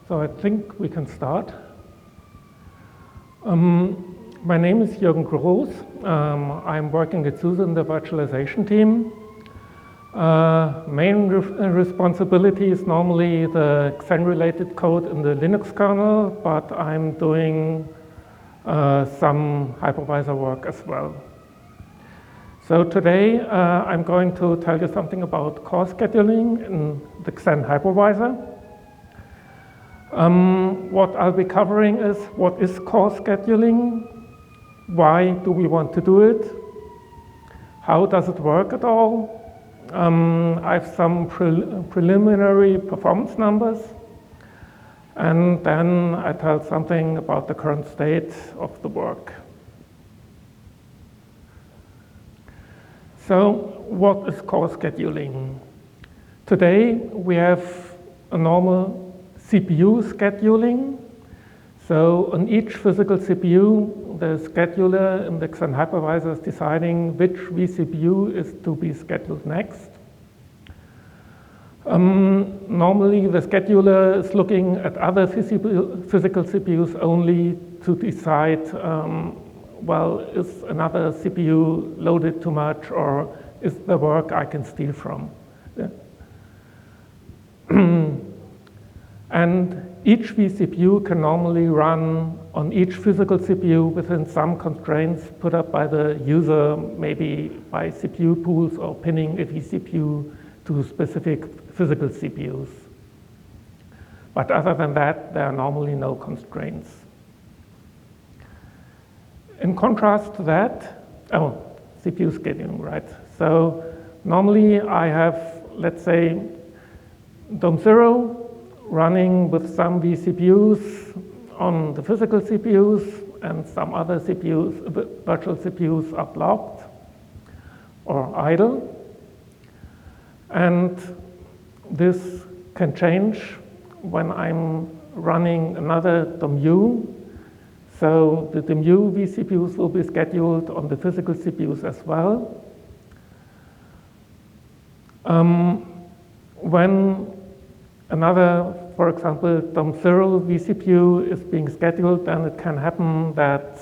So I think we can start. My name is Jürgen. I'm working at SUSE in the virtualization team. Main responsibility is normally the Xen-related code in the Linux kernel, but I'm doing some hypervisor work as well. So today I'm going to tell you something about core scheduling in the Xen hypervisor. What I'll be covering is what is core scheduling, why do we want to do it, how does it work at all. I have some preliminary performance numbers, and then I tell something about the current state of the work. So what is core scheduling? Today we have a normal CPU scheduling. So on each physical CPU, the scheduler in the Xen hypervisor is deciding which vCPU is to be scheduled next. Normally, the scheduler is looking at other physical CPUs only to decide, well, is another CPU loaded too much, or is the work I can steal from? Yeah. And each vCPU can normally run on each physical CPU within some constraints put up by the user, maybe by CPU pools or pinning a vCPU to specific physical CPUs. But other than that, there are normally no constraints. In contrast to that, CPU scheduling, right? So normally I have, let's say, DOM 0 running with some vCPUs on the physical CPUs, and some other CPUs, virtual CPUs, are blocked or idle. And this can change when I'm running another DOM-U. So the DOM-U vCPUs will be scheduled on the physical CPUs as well. When another, for example, DOM 0 vCPU is being scheduled, then it can happen that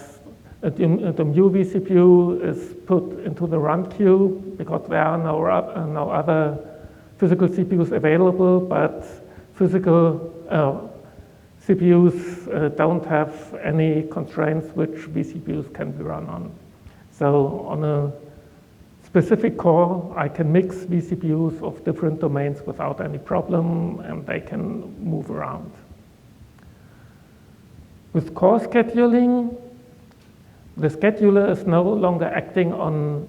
a DOM-U vCPU is put into the run queue because there are no other physical CPUs available, but physical CPUs don't have any constraints which vCPUs can be run on. So on a specific core, I can mix vCPUs of different domains without any problem, and they can move around. With core scheduling, the scheduler is no longer acting on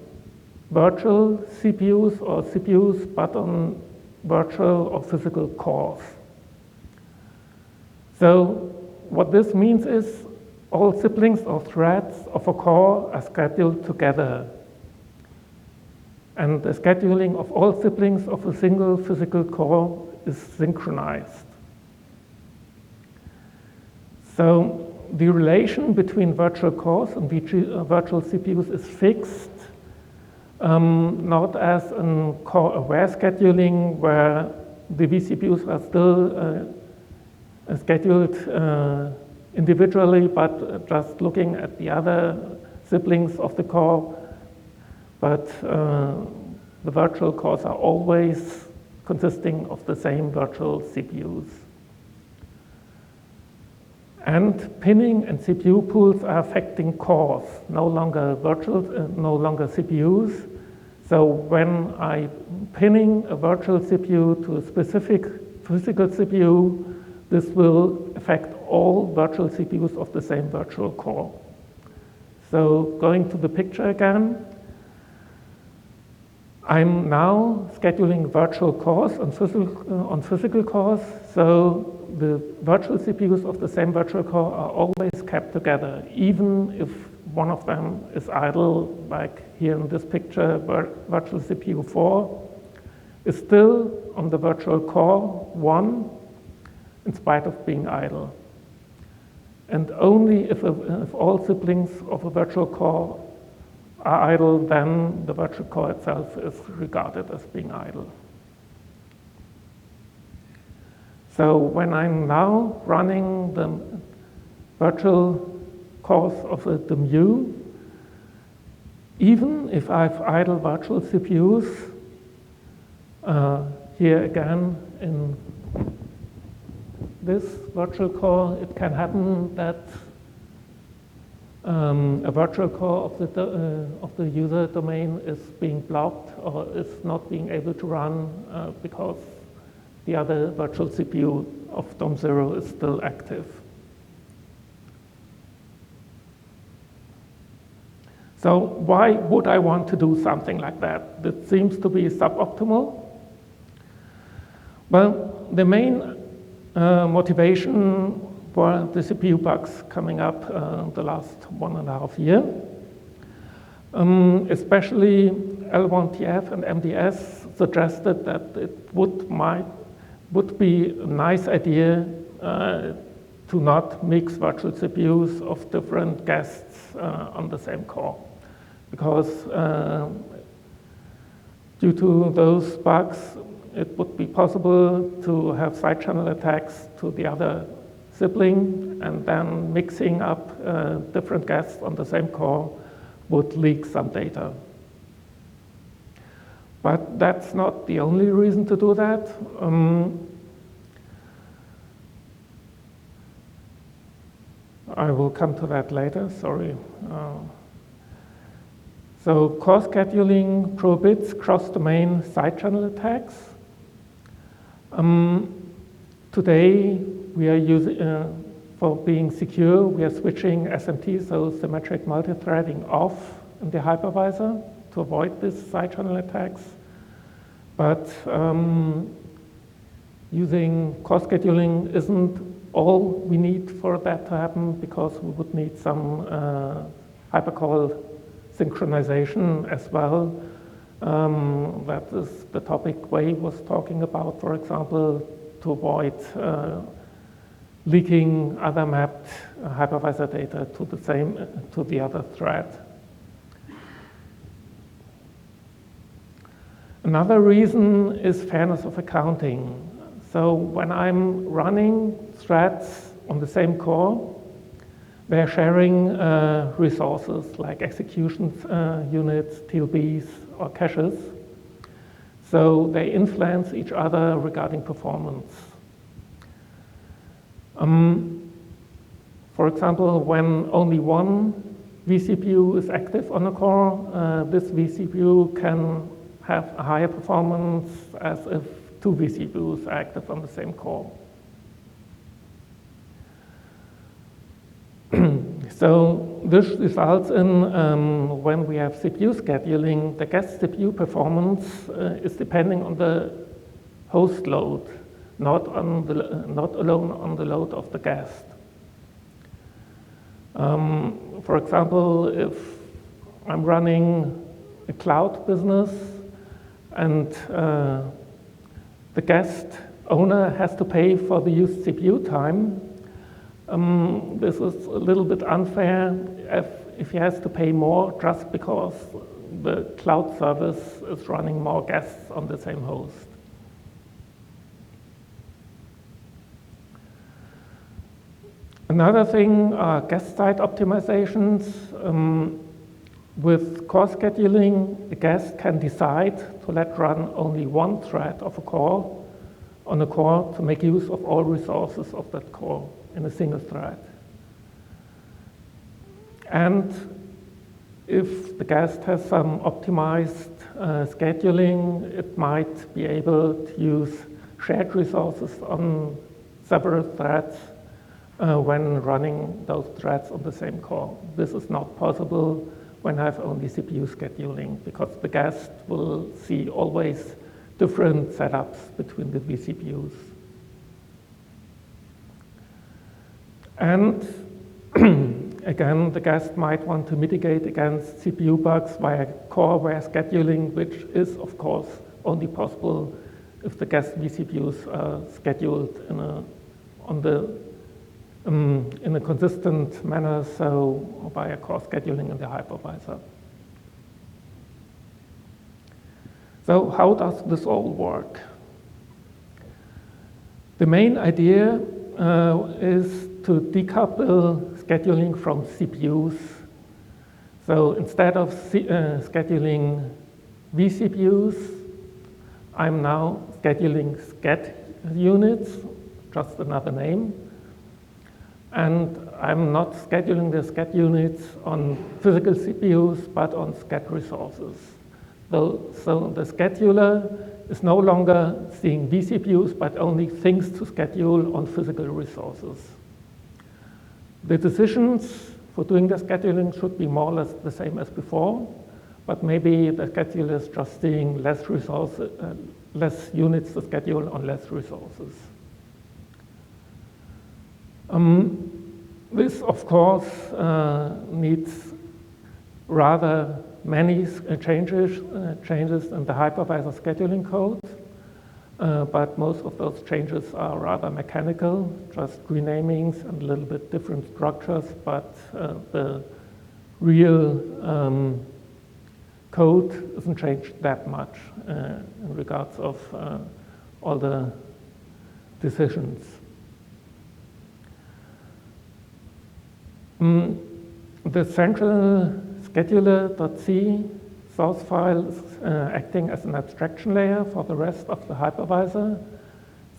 virtual CPUs or CPUs, but on virtual or physical cores. So what this means is all siblings or threads of a core are scheduled together. And the scheduling of all siblings of a single physical core is synchronized. So the relation between virtual cores and virtual CPUs is fixed, not as in core-aware scheduling, where the vCPUs are still scheduled individually, but just looking at the other siblings of the core. But the virtual cores are always consisting of the same virtual CPUs. And pinning and CPU pools are affecting cores, no longer CPUs. So when I'm pinning a virtual CPU to a specific physical CPU, this will affect all virtual CPUs of the same virtual core. So going to the picture again, I'm now scheduling virtual cores on physical cores, so the virtual CPUs of the same virtual core are always kept together, even if one of them is idle, like here in this picture, virtual CPU 4 is still on the virtual core 1, in spite of being idle. And only if all siblings of a virtual core are idle, then the virtual core itself is regarded as being idle. So when I'm now running the virtual cores of the mu, even if I have idle virtual CPUs, here again in this virtual core, it can happen that a virtual core of the user domain is being blocked or is not being able to run because the other virtual CPU of DOM0 is still active. So why would I want to do something like that? That seems to be suboptimal. Well, the main motivation for the CPU bugs coming up the last 1.5 years, especially L1TF and MDS suggested that it would be a nice idea to not mix virtual CPUs of different guests on the same core. Because due to those bugs, it would be possible to have side channel attacks to the other sibling, and then mixing up different guests on the same core would leak some data. But that's not the only reason to do that. I will come to that later, sorry. So core scheduling prohibits cross-domain side channel attacks. Today, we are using, for being secure, we are switching SMT, so symmetric multithreading, off in the hypervisor to avoid these side channel attacks. But using core scheduling isn't all we need for that to happen, because we would need some hypercall synchronization as well. That is the topic Wei was talking about, for example, to avoid leaking other mapped hypervisor data to the other thread. Another reason is fairness of accounting. So when I'm running threads on the same core, they're sharing resources like execution units, TLBs, or caches. So they influence each other regarding performance. For example, when only one vCPU is active on a core, this vCPU can have a higher performance as if two vCPUs are active on the same core. So this results in when we have CPU scheduling, the guest CPU performance is depending on the host load, not alone on the load of the guest. For example, if I'm running a cloud business and the guest owner has to pay for the used CPU time, this is a little bit unfair if he has to pay more just because the cloud service is running more guests on the same host. Another thing are guest side optimizations. With core scheduling, the guest can decide to let run only one thread of a core on a core to make use of all resources of that core in a single thread. And if the guest has some optimized scheduling, it might be able to use shared resources on several threads when running those threads on the same core. This is not possible when I have only CPU scheduling, because the guest will see always different setups between the vCPUs. And again, the guest might want to mitigate against CPU bugs via core-aware scheduling, which is, of course, only possible if the guest vCPUs are scheduled in a consistent manner, so via core scheduling in the hypervisor. So how does this all work? The main idea is to decouple scheduling from CPUs. So instead of scheduling vCPUs, I'm now scheduling SCHED units, just another name. And I'm not scheduling the SCHED units on physical CPUs, but on SCHED resources. So the scheduler is no longer seeing vCPUs, but only things to schedule on physical resources. The decisions for doing the scheduling should be more or less the same as before, but maybe the scheduler is just seeing less units to schedule on less resources. This, of course, needs rather many changes in the hypervisor scheduling code, but most of those changes are rather mechanical, just renamings and a little bit different structures, but the real code isn't changed that much in regards of all the decisions. The central scheduler.c source file is acting as an abstraction layer for the rest of the hypervisor.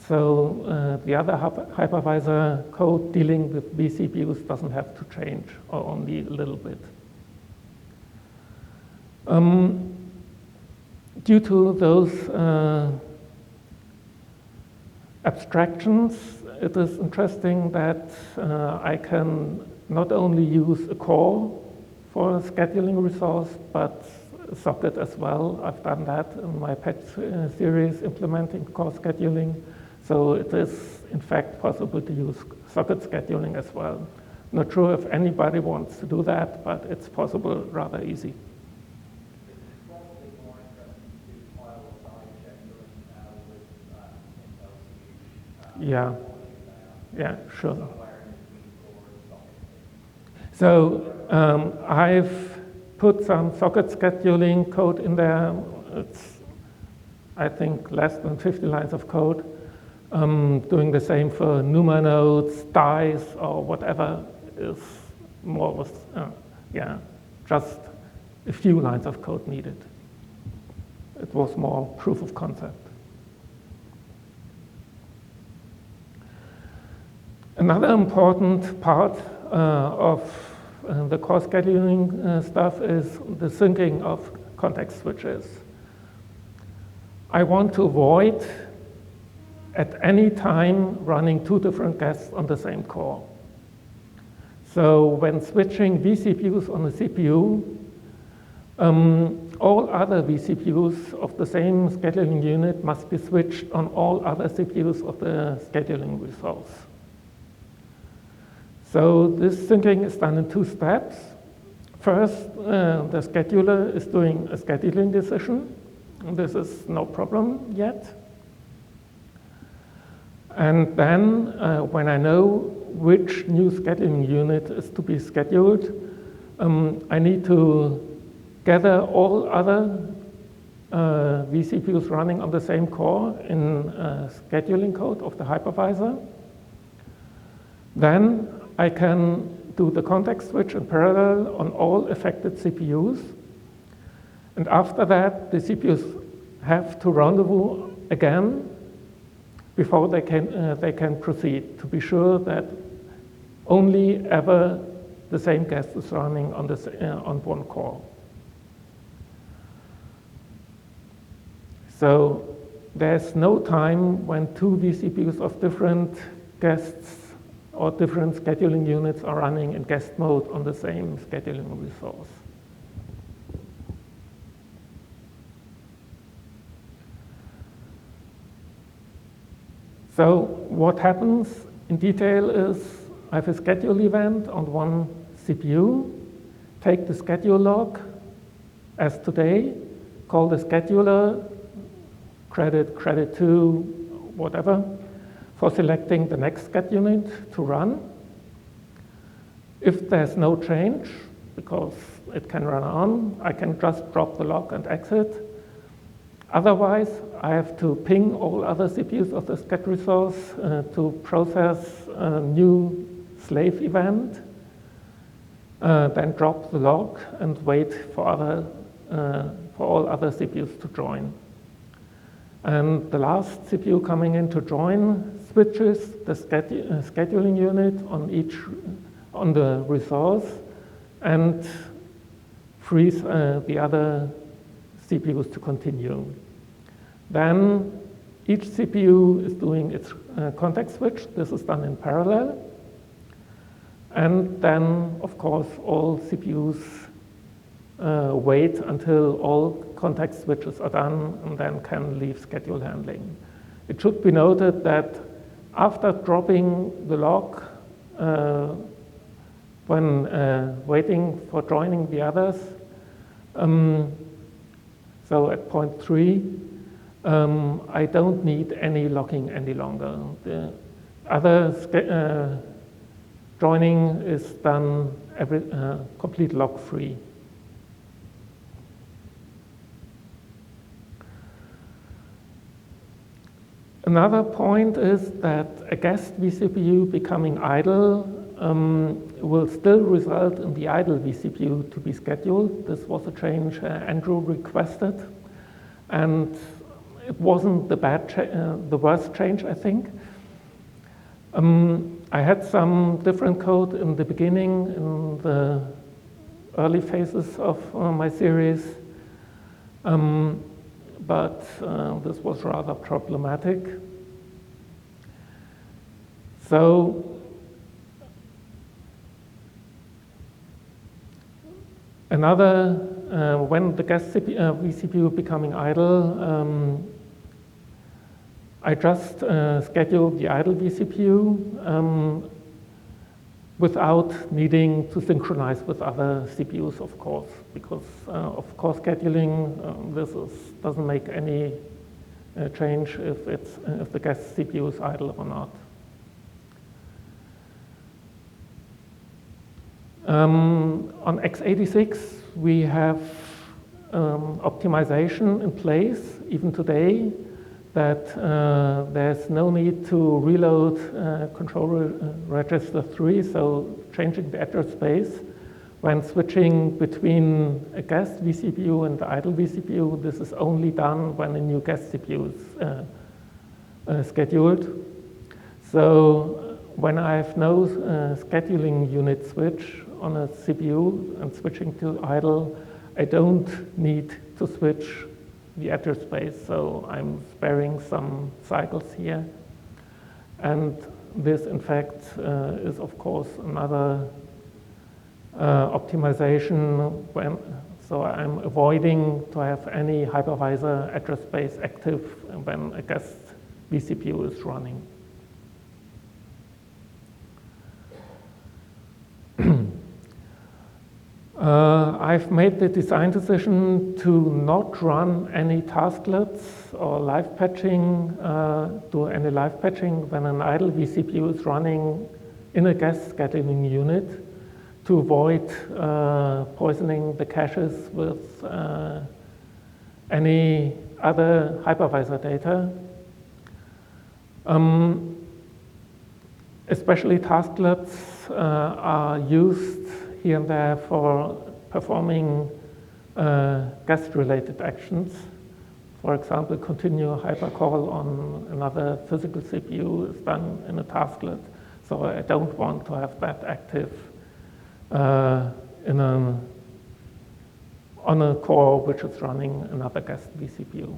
So the other hypervisor code dealing with vCPUs doesn't have to change, or only a little bit. Due to those abstractions, it is interesting that I can not only use a core for a scheduling resource, but a socket as well. I've done that in my pet series implementing core scheduling. So it is, in fact, possible to use socket scheduling as well. Not sure if anybody wants to do that, but it's possible, rather easy. It's probably more interesting to file a side scheduling with Yeah. Yeah, sure. So I've put some socket scheduling code in there. It's, I think, less than 50 lines of code. Doing the same for NUMA nodes, dies, or whatever is more, just a few lines of code needed. It was more proof of concept. Another important part of the core scheduling stuff is the syncing of context switches. I want to avoid at any time running two different guests on the same core. So when switching vCPUs on a CPU, all other vCPUs of the same scheduling unit must be switched on all other CPUs of the scheduling resource. So this syncing is done in two steps. First, the scheduler is doing a scheduling decision. This is no problem yet. And then when I know which new scheduling unit is to be scheduled, I need to gather all other vCPUs running on the same core in scheduling code of the hypervisor. Then I can do the context switch in parallel on all affected CPUs. And after that, the CPUs have to rendezvous again before they can proceed, to be sure that only ever the same guest is running on one core. So there's no time when two vCPUs of different guests or different scheduling units are running in guest mode on the same scheduling resource. So what happens in detail is I have a schedule event on one CPU, take the schedule log as today, call the scheduler, credit to whatever, for selecting the next schedule unit to run. If there's no change, because it can run on, I can just drop the log and exit. Otherwise, I have to ping all other CPUs of the get resource to process a new slave event, then drop the log and wait for all other CPUs to join. And the last CPU coming in to join switches the scheduling unit on the resource and frees the other CPUs to continue. Then each CPU is doing its context switch. This is done in parallel. And then, of course, all CPUs wait until all context switches are done and then can leave schedule handling. It should be noted that after dropping the log, when waiting for joining the others, so at point 3, I don't need any logging any longer. The other joining is done complete log-free. Another point is that a guest vCPU becoming idle will still result in the idle vCPU to be scheduled. This was a change Andrew requested, and it wasn't the worst change, I think. I had some different code in the beginning, in the early phases of my series, but this was rather problematic. So when the guest vCPU becoming idle, I just scheduled the idle vCPU without needing to synchronize with other CPUs, of course, because of core scheduling, doesn't make any change if the guest CPU is idle or not. On x86, we have optimization in place, even today, that there's no need to reload control register 3, so changing the address space. When switching between a guest vCPU and the idle vCPU, this is only done when a new guest CPU is scheduled. So when I have no scheduling unit switch on a CPU and switching to idle, I don't need to switch the address space, so I'm sparing some cycles here. And this, in fact, is, of course, another optimization so I'm avoiding to have any hypervisor address space active when a guest vCPU is running. I've made the design decision to not run any tasklets or live patching, do any live patching when an idle vCPU is running in a guest scheduling unit, to avoid poisoning the caches with any other hypervisor data. Especially tasklets are used here and there for performing guest-related actions. For example, continue a hypercall on another physical CPU is done in a tasklet. So I don't want to have that active on a core which is running another guest vCPU.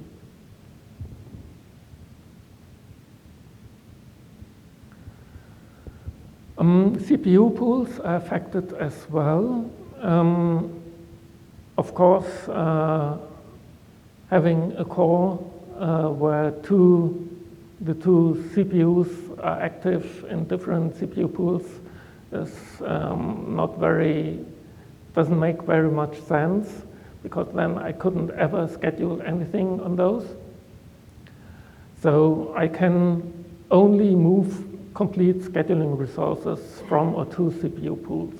CPU pools are affected as well. Of course, having a core where the two CPUs are active in different CPU pools is doesn't make very much sense, because then I couldn't ever schedule anything on those. So I can only move complete scheduling resources from or to CPU pools.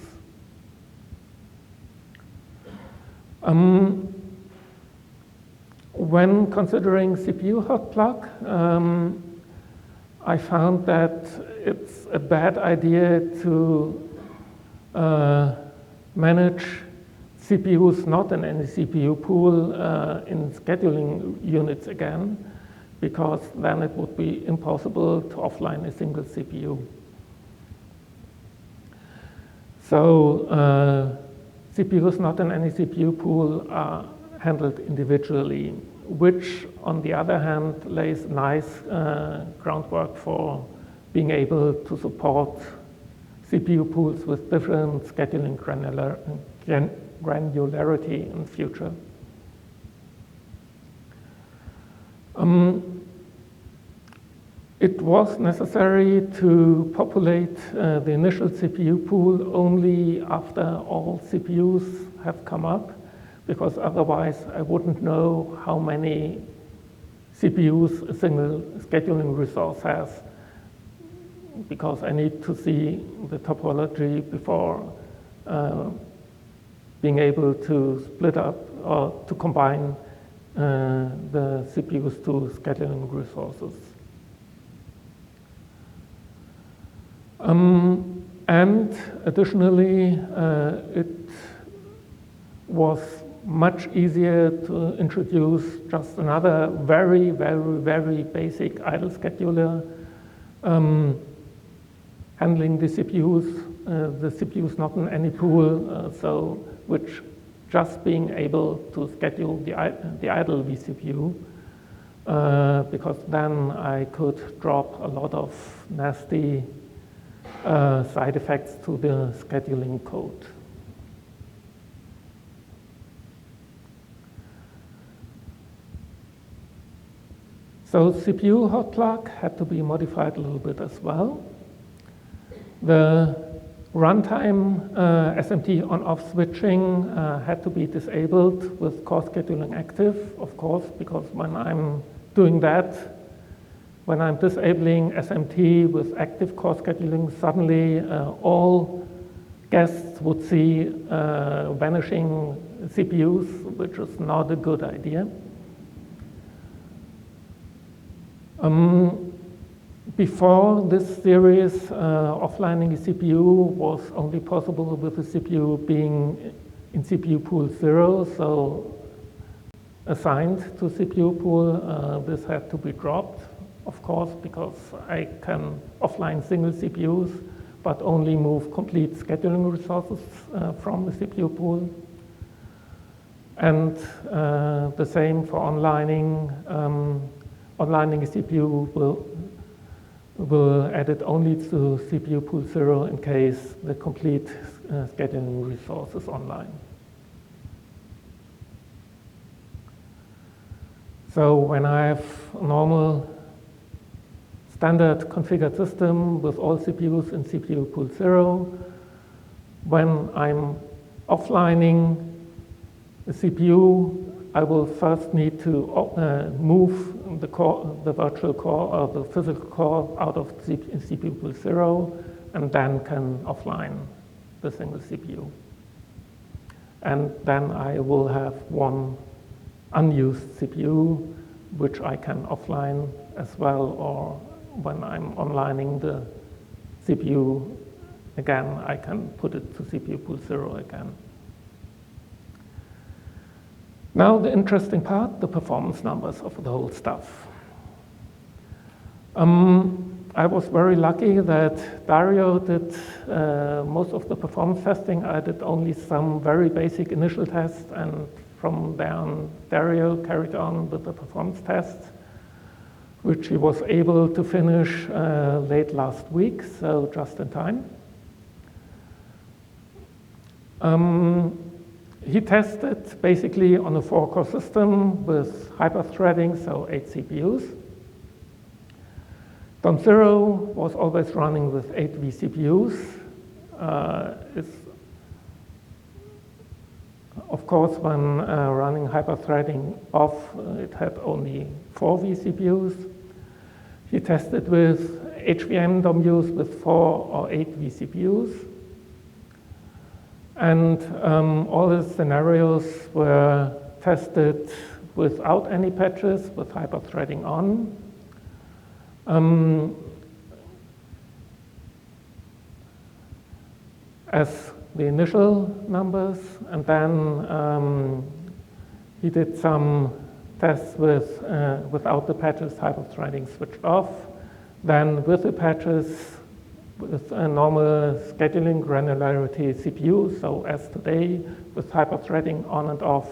when considering CPU hot plug, I found that it's a bad idea to manage CPUs not in any CPU pool in scheduling units again, because then it would be impossible to offline a single CPU. So CPUs not in any CPU pool are handled individually, which on the other hand lays nice groundwork for being able to support CPU pools with different scheduling granularity in the future. It was necessary to populate the initial CPU pool only after all CPUs have come up, because otherwise I wouldn't know how many CPUs a single scheduling resource has, because I need to see the topology before being able to split up or to combine the CPUs to scheduling resources. And additionally, it was much easier to introduce just another very, very, very basic idle scheduler handling the CPUs not in any pool, so which just being able to schedule the idle vCPU, because then I could drop a lot of nasty side effects to the scheduling code. So CPU hot plug had to be modified a little bit as well. The runtime SMT on-off switching had to be disabled with core scheduling active, of course, because when I'm doing that, when I'm disabling SMT with active core scheduling, suddenly all guests would see vanishing CPUs, which is not a good idea. Before this series, offlining a CPU was only possible with the CPU being in CPU pool 0, so assigned to CPU pool. This had to be dropped, of course, because I can offline single CPUs, but only move complete scheduling resources from the CPU pool. And the same for onlining. Onlining a CPU will add it only to CPU pool 0 in case the complete scheduling resource is online. So when I have a normal standard configured system with all CPUs in CPU pool 0, when I'm offlining the CPU, I will first need to move the virtual core or the physical core out of CPU pool 0, and then can offline the single CPU. And then I will have one unused CPU, which I can offline as well, or when I'm onlining the CPU again, I can put it to CPU pool 0 again. Now the interesting part, the performance numbers of the whole stuff. I was very lucky that Dario did most of the performance testing. I did only some very basic initial tests, and from there on, Dario carried on with the performance tests, which he was able to finish late last week, so just in time. He tested basically on a 4-core system with hyperthreading, so 8 CPUs. Dom 0 was always running with 8 vCPUs. Of course, when running hyperthreading off, it had only 4 vCPUs. He tested with HVM DOMUs with 4 or 8 vCPUs. And all the scenarios were tested without any patches with hyperthreading on. As the initial numbers, and then he did some tests with without the patches, hyperthreading switched off. Then with the patches, with a normal scheduling granularity CPU, so as today, with hyperthreading on and off,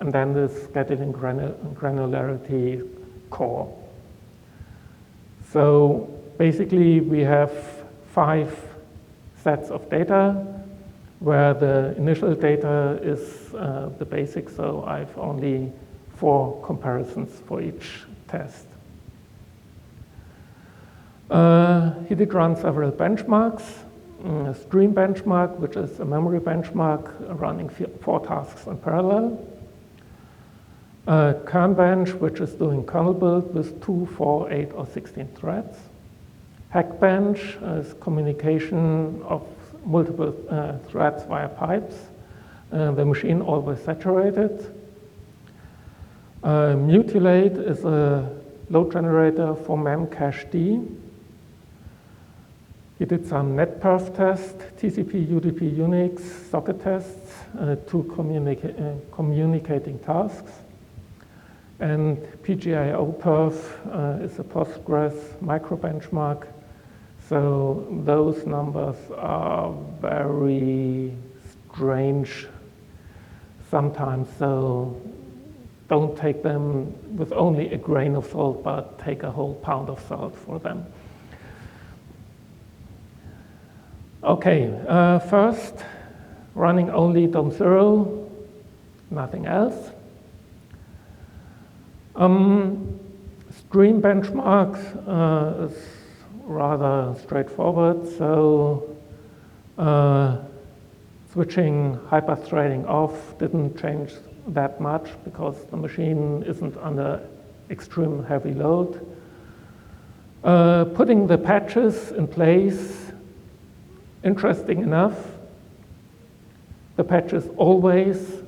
and then the scheduling granularity core. So basically, we have 5 sets of data, where the initial data is the basic, so I've only 4 comparisons for each test. He did run several benchmarks, a stream benchmark, which is a memory benchmark running 4 tasks in parallel, kern bench, which is doing kernel build with 2, 4, 8, or 16 threads. Hack bench is communication of multiple threads via pipes. The machine always saturated. Mutilate is a load generator for memcached. He did some netperf tests, TCP, UDP, Unix socket tests, 2 communicating tasks. And PGIO-perf is a Postgres micro benchmark. So those numbers are very strange sometimes, so don't take them with only a grain of salt, but take a whole pound of salt for them. Okay, first, running only DOM 0, nothing else. Stream benchmarks is rather straightforward. So switching hyperthreading off didn't change that much because the machine isn't under extreme heavy load. Putting the patches in place, interesting enough, the patches always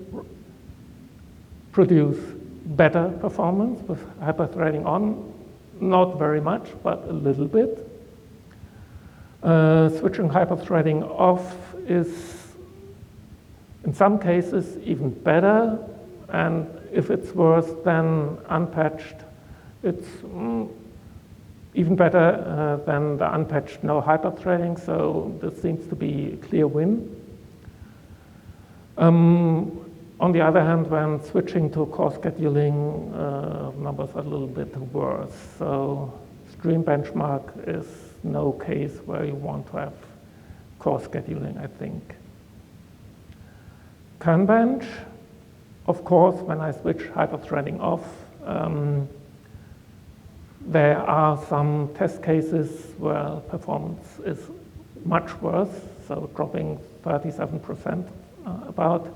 produce better performance with hyperthreading on. Not very much, but a little bit. Switching hyperthreading off is, in some cases, even better. And if it's worse than unpatched, it's even better than the unpatched no hyperthreading. So this seems to be a clear win. On the other hand, when switching to core scheduling, numbers are a little bit worse. So stream benchmark is no case where you want to have core scheduling, I think. Kern bench, of course, when I switch hyperthreading off, there are some test cases where performance is much worse, so dropping 37% about.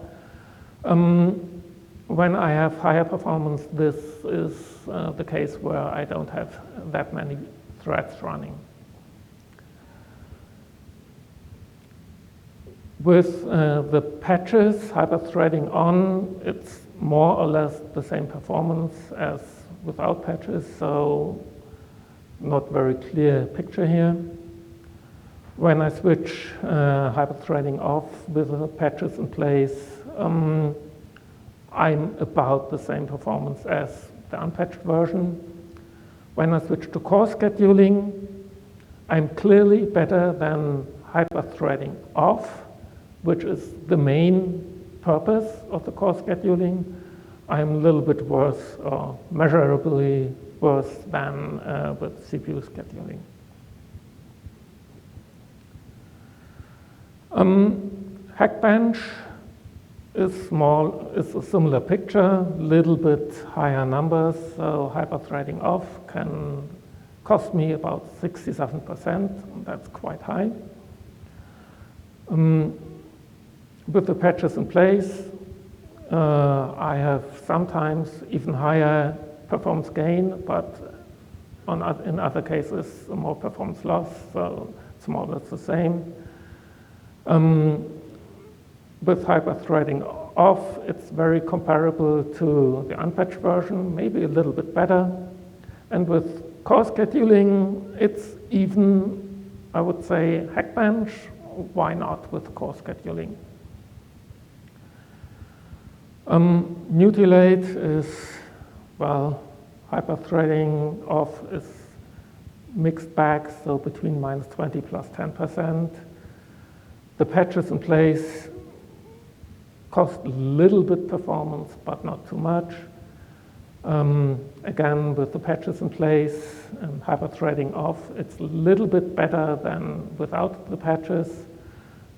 When I have higher performance, this is the case where I don't have that many threads running. With the patches, hyperthreading on, it's more or less the same performance as without patches, so not very clear picture here. When I switch hyperthreading off with the patches in place, I'm about the same performance as the unpatched version. When I switch to core scheduling, I'm clearly better than hyperthreading off, which is the main purpose of the core scheduling. I'm a little bit worse, or measurably worse than with CPU scheduling. Hackbench is small, is a similar picture, little bit higher numbers. So hyperthreading off can cost me about 67%. That's quite high. With the patches in place, I have sometimes even higher performance gain, but in other cases, more performance loss, so it's more or less the same. With hyperthreading off, it's very comparable to the unpatched version, maybe a little bit better. And with core scheduling, it's even, I would say, Hackbench. Why not with core scheduling? Mutilate is, well, hyperthreading off is mixed bag, so between -20 plus 10%. The patches in place cost a little bit performance, but not too much. Again, with the patches in place and hyperthreading off, it's a little bit better than without the patches.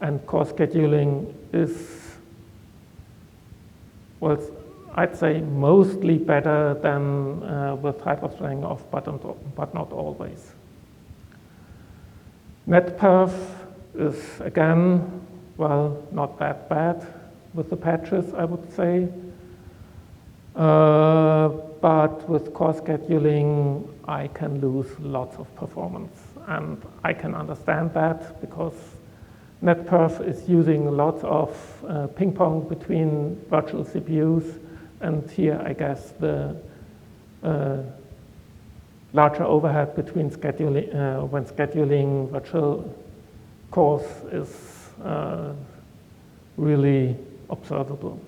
And core scheduling is, well, I'd say mostly better than with hyperthreading off, but not always. NetPerf is, again, well, not that bad with the patches, I would say. But with core scheduling, I can lose lots of performance. And I can understand that because NetPerf is using lots of ping pong between virtual CPUs. And here, I guess, the larger overhead between scheduling, when scheduling virtual cores is really observable.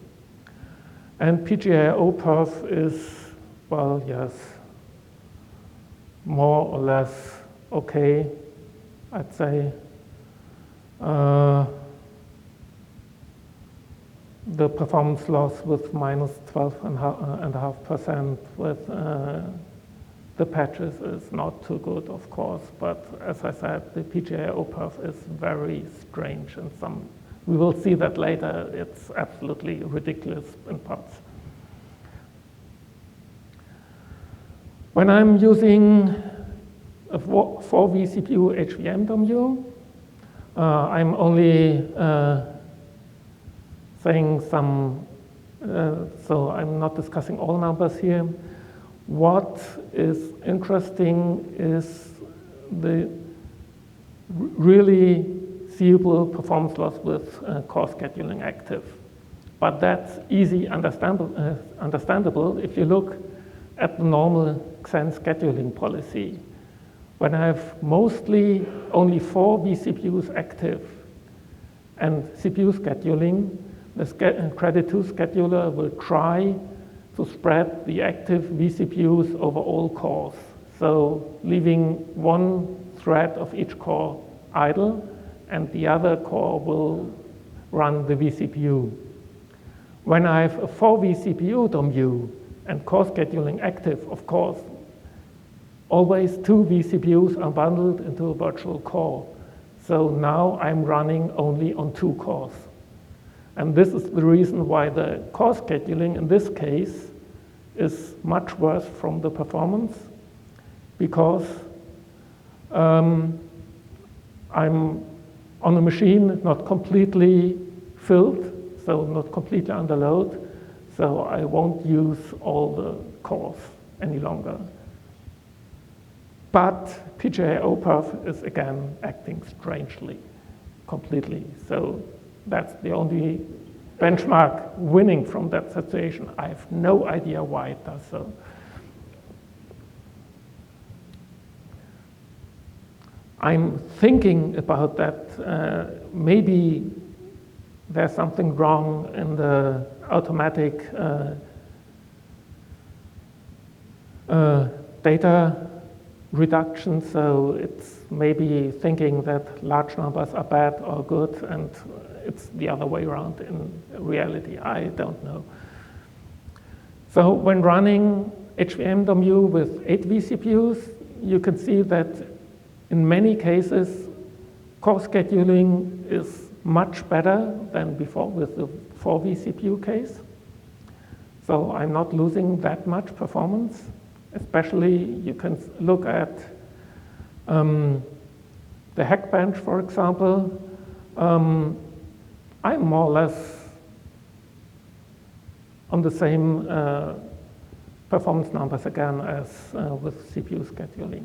And PGIO perf is, well, yes, more or less okay, I'd say. The performance loss with -12.5% with the patches is not too good, of course, but as I said, the PGIO perf is very strange in some. We will see that later. It's absolutely ridiculous in parts. When I'm using a 4V CPU HVM I'm only saying some, so I'm not discussing all numbers here. What is interesting is the really seeable performance loss with core scheduling active. But that's easy understandable if you look at the normal Xen scheduling policy. When I have mostly only 4 vCPUs active and CPU scheduling, the Credit 2 scheduler will try to spread the active vCPUs over all cores. So leaving one thread of each core idle, and the other core will run the vCPU. When I have a 4 vCPU Domo and core scheduling active, of course, always 2 vCPUs are bundled into a virtual core. So now I'm running only on 2 cores. And this is the reason why the core scheduling in this case is much worse from the performance, because I'm on a machine not completely filled, so not completely under load, so I won't use all the cores any longer. But PGIO perf is again acting strangely, completely. So that's the only benchmark winning from that situation. I have no idea why it does so. I'm thinking about that. Maybe there's something wrong in the automatic data reduction, so it's maybe thinking that large numbers are bad or good, and it's the other way around in reality. I don't know. So when running HVM Domo with 8 vCPUs, you can see that in many cases, core scheduling is much better than before with the 4 vCPU case. So I'm not losing that much performance. Especially, you can look at the Hackbench, for example. I'm more or less on the same performance numbers again as with CPU scheduling.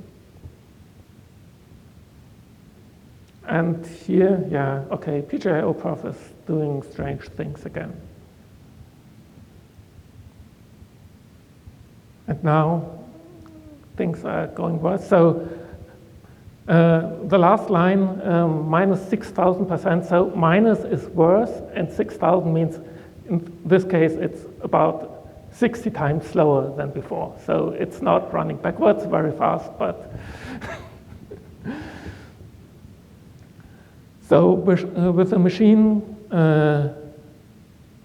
And here, yeah, okay, PGIO perf is doing strange things again. And now things are going worse. So the last line, minus 6,000%. So minus is worse, and 6,000 means, in this case, it's about 60 times slower than before. So it's not running backwards very fast, but so with a machine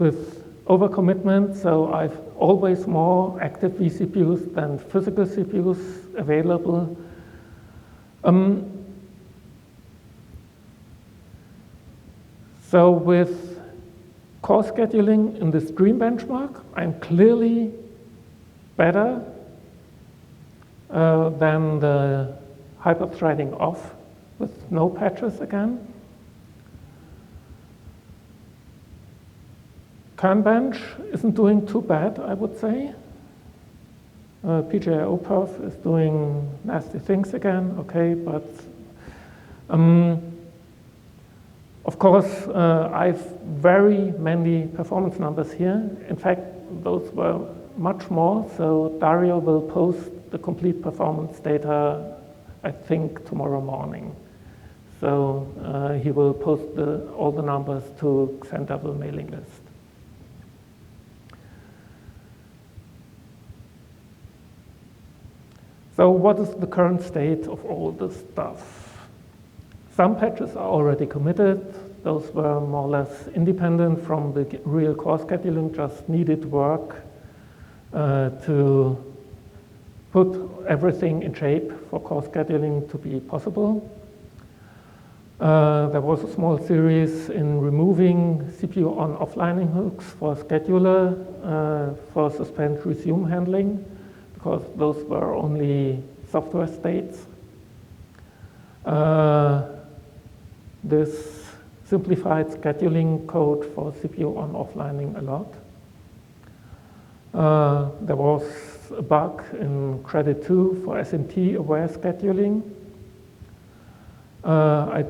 with overcommitment, so I've always more active vCPUs than physical CPUs available. So with core scheduling in the stream benchmark, I'm clearly better than the hyperthreading off with no patches again. Kernbench isn't doing too bad, I would say. PGIO perf is doing nasty things again, okay, but of course, I've very many performance numbers here. In fact, those were much more, so Dario will post the complete performance data, I think, tomorrow morning. So he will post all the numbers to Xenderville mailing list. So what is the current state of all this stuff? Some patches are already committed. Those were more or less independent from the real core scheduling, just needed work to put everything in shape for core scheduling to be possible. There was a small series in removing CPU on offlining hooks for scheduler for suspend resume handling, because those were only software states. This simplified scheduling code for CPU on offlining a lot. There was a bug in credit 2 for SMT aware scheduling. I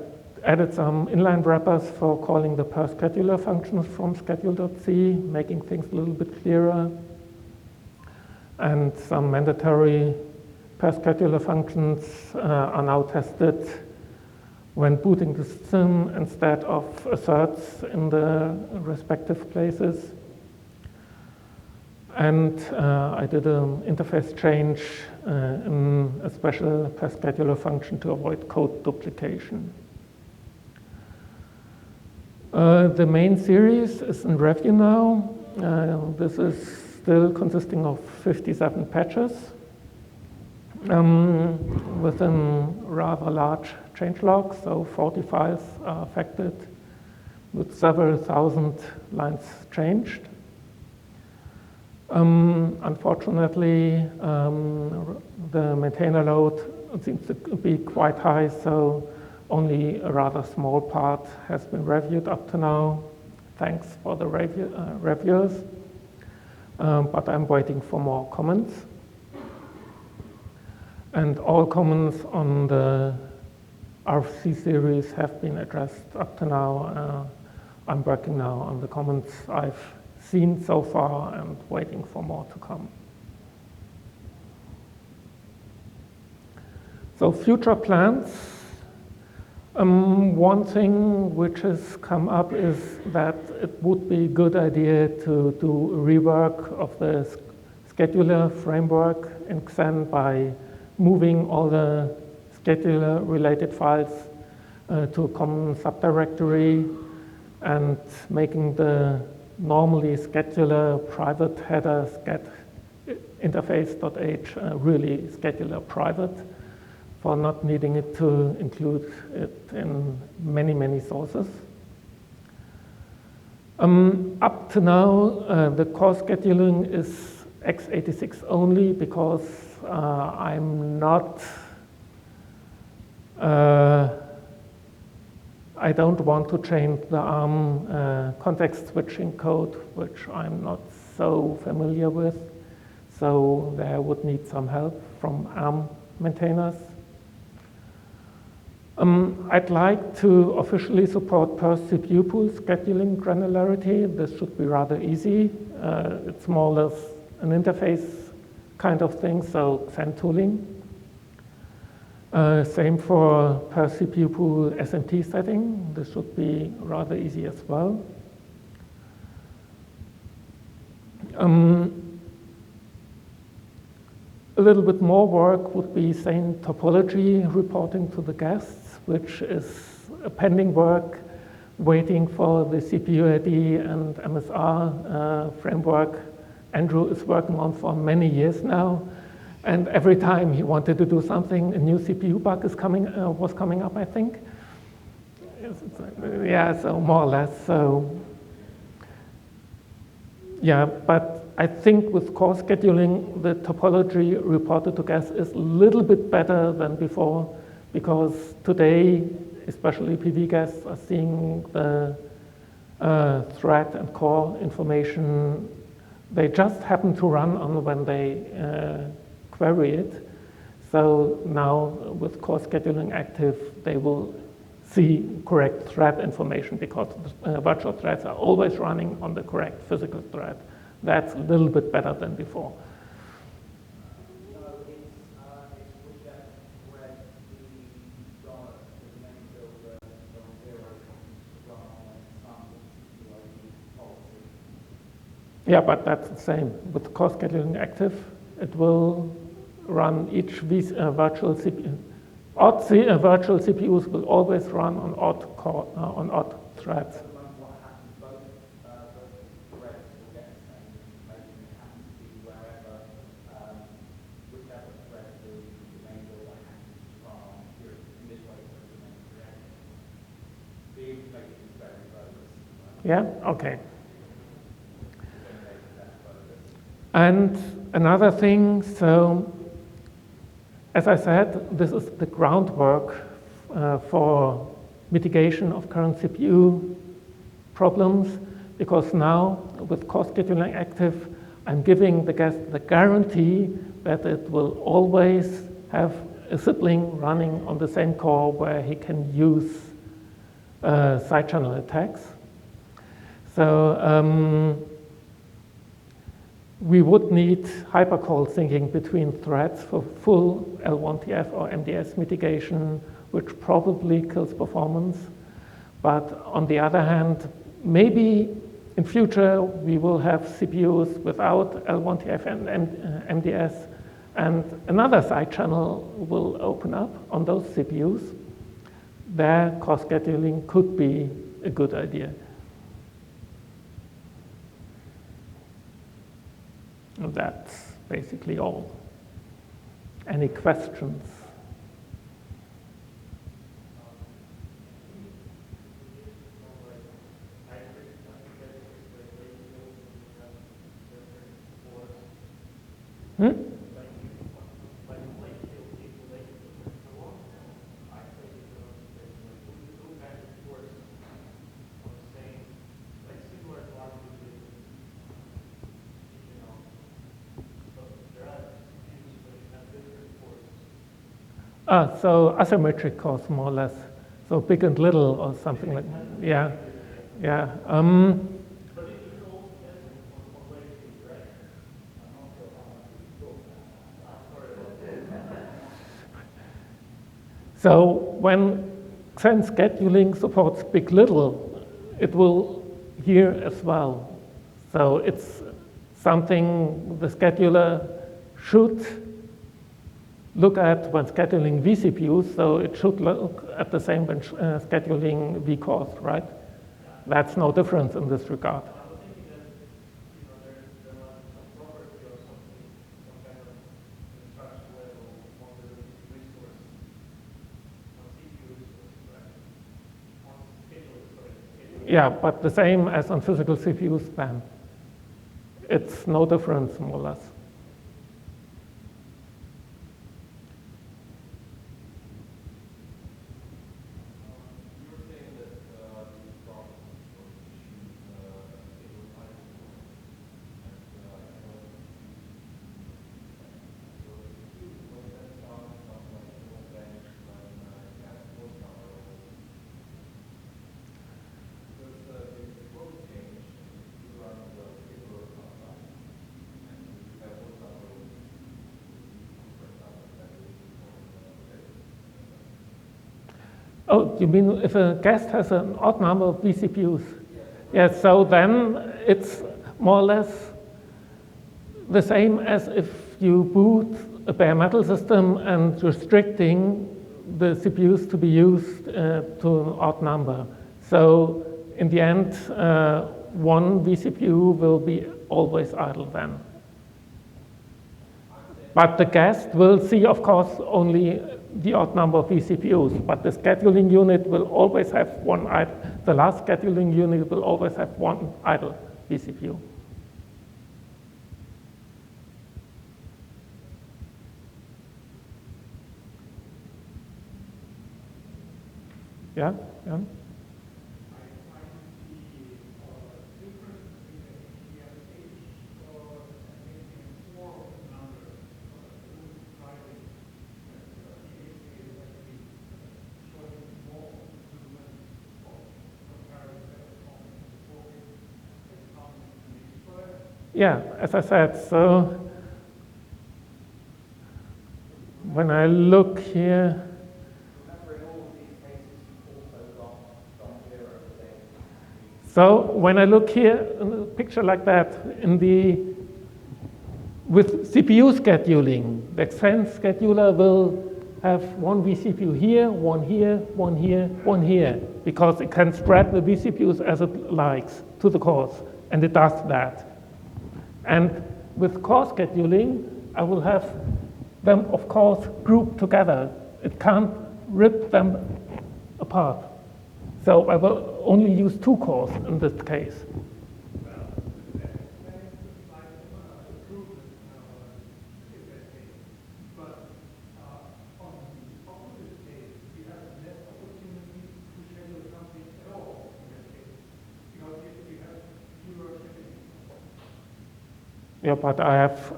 added some inline wrappers for calling the per scheduler functions from schedule.c, making things a little bit clearer. And some mandatory per scheduler functions are now tested when booting the system instead of asserts in the respective places. And I did an interface change in a special per scheduler function to avoid code duplication. The main series is in review now. This is still consisting of 57 patches within rather large changelog, so 40 files are affected with several thousand lines changed. Unfortunately, the maintainer load seems to be quite high, so only a rather small part has been reviewed up to now. Thanks for the reviewers. But I'm waiting for more comments. And all comments on the RFC series have been addressed up to now. I'm working now on the comments I've seen so far and waiting for more to come. So future plans. One thing which has come up is that it would be a good idea to do a rework of the scheduler framework in Xen by moving all the scheduler related files to a common subdirectory and making the normally scheduler private header sched interface.h really scheduler private, for not needing it to include it in many, many sources. Up to now, the core scheduling is x86 only because I'm not, I don't want to change the ARM context switching code, which I'm not so familiar with. So there would need some help from ARM maintainers. I'd like to officially support per CPU pool scheduling granularity. This should be rather easy. It's more or less an interface kind of things, so Xen tooling. Same for per CPU pool SMT setting. This should be rather easy as well. A little bit more work would be saying topology reporting to the guests, which is a pending work waiting for the CPU ID and MSR framework Andrew is working on for many years now. And every time he wanted to do something, a new CPU bug is was coming up, I think. Yeah, so more or less. So yeah, but I think with core scheduling, the topology reported to guests is a little bit better than before, because today, especially PV guests are seeing the thread and core information. They just happen to run on when they query it. So now with core scheduling active, they will see correct thread information because virtual threads are always running on the correct physical thread. That's a little bit better than before. So it's whichever thread the Domo, the main builder, Domo 0 comes run on some CPU policy. Yeah, but that's the same. With core scheduling active, it will run each virtual CPU. Virtual CPUs will always run on odd threads. What happens, both threads will get the same information. It happens to be wherever, whichever thread the main builder happens to run on. In this way, so the main thread. The information is very focused. Yeah, okay. And another thing, so as I said, this is the groundwork for mitigation of current CPU problems, because now with core scheduling active, I'm giving the guest the guarantee that it will always have a sibling running on the same core where he can use side channel attacks. So we would need hypercall syncing between threads for full L1TF or MDS mitigation, which probably kills performance. But on the other hand, maybe in future we will have CPUs without L1TF and MDS, and another side channel will open up on those CPUs. There, core scheduling could be a good idea. And that's basically all. Any questions? Hmm? So asymmetric cores, more or less. So big and little or something like that. Yeah, yeah. So when Xen scheduling supports big little, it will here as well. So it's something the scheduler should look at when scheduling vCPUs, so it should look at the same when scheduling vCores, right? That's no difference in this regard. Yeah, but the same as on physical CPUs then. It's no difference, more or less. Oh, you mean if a guest has an odd number of vCPUs? Yes, so then it's more or less the same as if you boot a bare metal system and restricting the CPUs to be used to an odd number. So in the end, one vCPU will be always idle then. But the guest will see, of course, only the odd number of vCPUs, but the scheduling unit will always have one idle. The last scheduling unit will always have one idle vCPU. Yeah, yeah. Yeah, as I said, so when I look here, so when I look here in a picture like that, with CPU scheduling, the Extend scheduler will have one vCPU here, one here, one here, one here, because it can spread the vCPUs as it likes to the cores, and it does that. And with core scheduling, I will have them, of course, grouped together. It can't rip them apart. So I will only use two cores in this case. Yeah, but I have,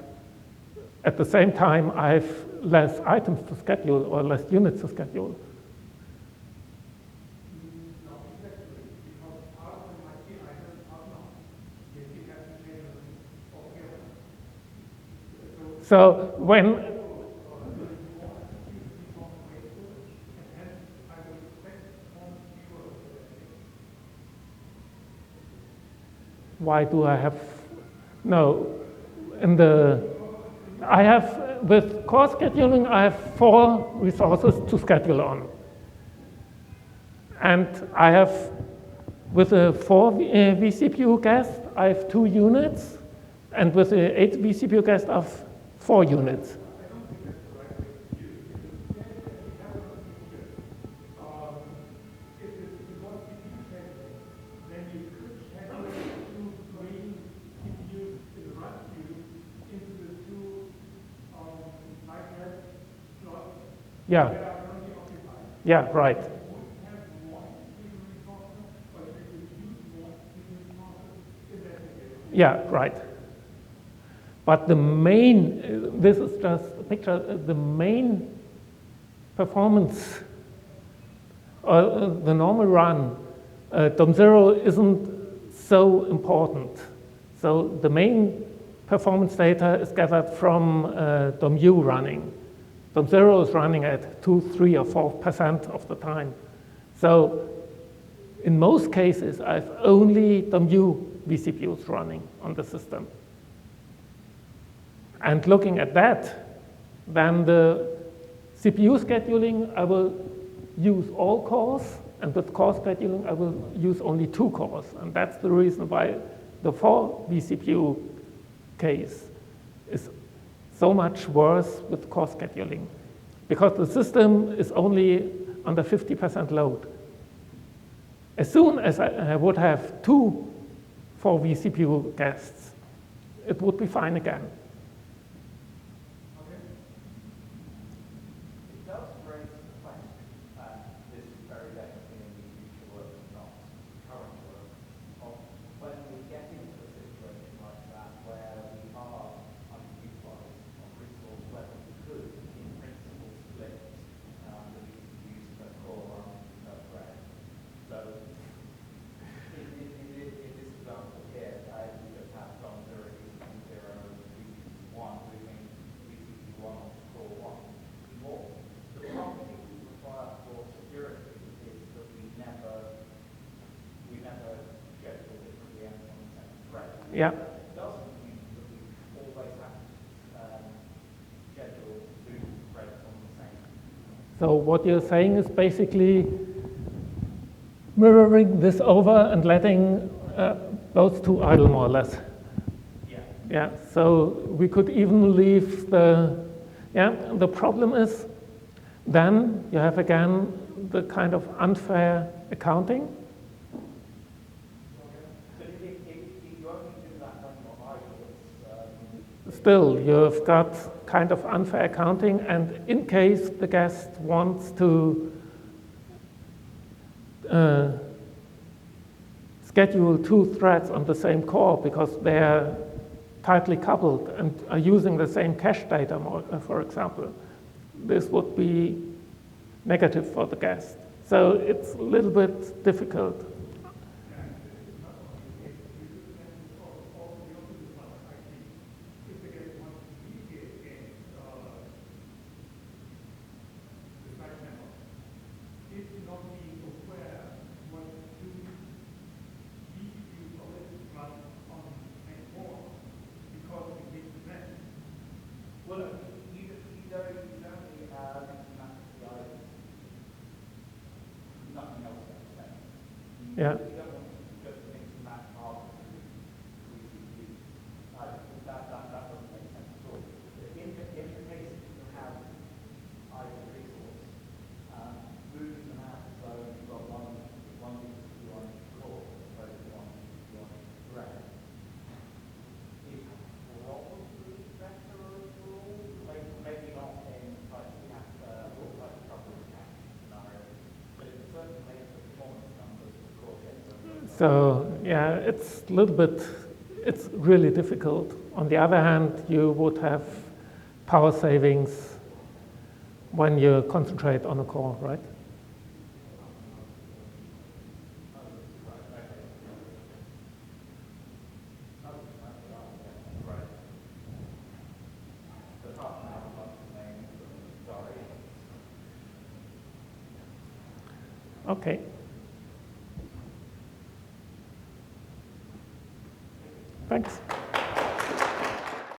at the same time, I have less items to schedule or less units to schedule. So when why do I have no? I have, with core scheduling, I have 4 resources to schedule on. And I have, with a 4 vCPU guest, I have 2 units. And with a 8 vCPU guest, I have 4 units. Yeah. Yeah, right. Yeah, right. But the main, this is just a picture, the main performance, the normal run, DOM0 isn't so important. So the main performance data is gathered from DOMU running. DOM0 is running at 2, 3, or 4% of the time. So in most cases, I have only DOMU vCPUs running on the system. And looking at that, then the CPU scheduling, I will use all cores, and with core scheduling, I will use only 2 cores. And that's the reason why the 4 vCPU case is so much worse with core scheduling, because the system is only under 50% load. As soon as I would have 2 4 vCPU guests, it would be fine again. Okay. It does raise the question, this is very definitely in the future work, not current work, of when we get into a situation like that where we are underutilized on resource level, we could, in principle, split the vCPUs per core and per thread. So in this example here, we just have DOM0 using 0 vCPUs Yeah. It doesn't mean that we always have to schedule two threads on the same. So what you're saying is basically mirroring this over and letting those two idle more or less. Yeah. Yeah, so we could even leave the problem is then you have again the kind of unfair accounting. But if you only do that when you're idle, Still, you've got kind of unfair accounting, and in case the guest wants to schedule two threads on the same core because they're tightly coupled and are using the same cache data, for example, this would be negative for the guest. So it's a little bit difficult. well, you don't mix and match the items. Nothing else is the same. Yeah. You don't want to just mix and match half of the CPUs. That doesn't make sense at all. In the case that you have either resource, moving them out as though you've got one CPU on each core as opposed to one CPU on each thread is probably better overall. Maybe not in like trouble cache scenario, but it certainly makes the performance numbers for core get. So yeah, it's a little bit, it's really difficult. On the other hand, you would have power savings when you concentrate on a core, right? Okay. Thanks.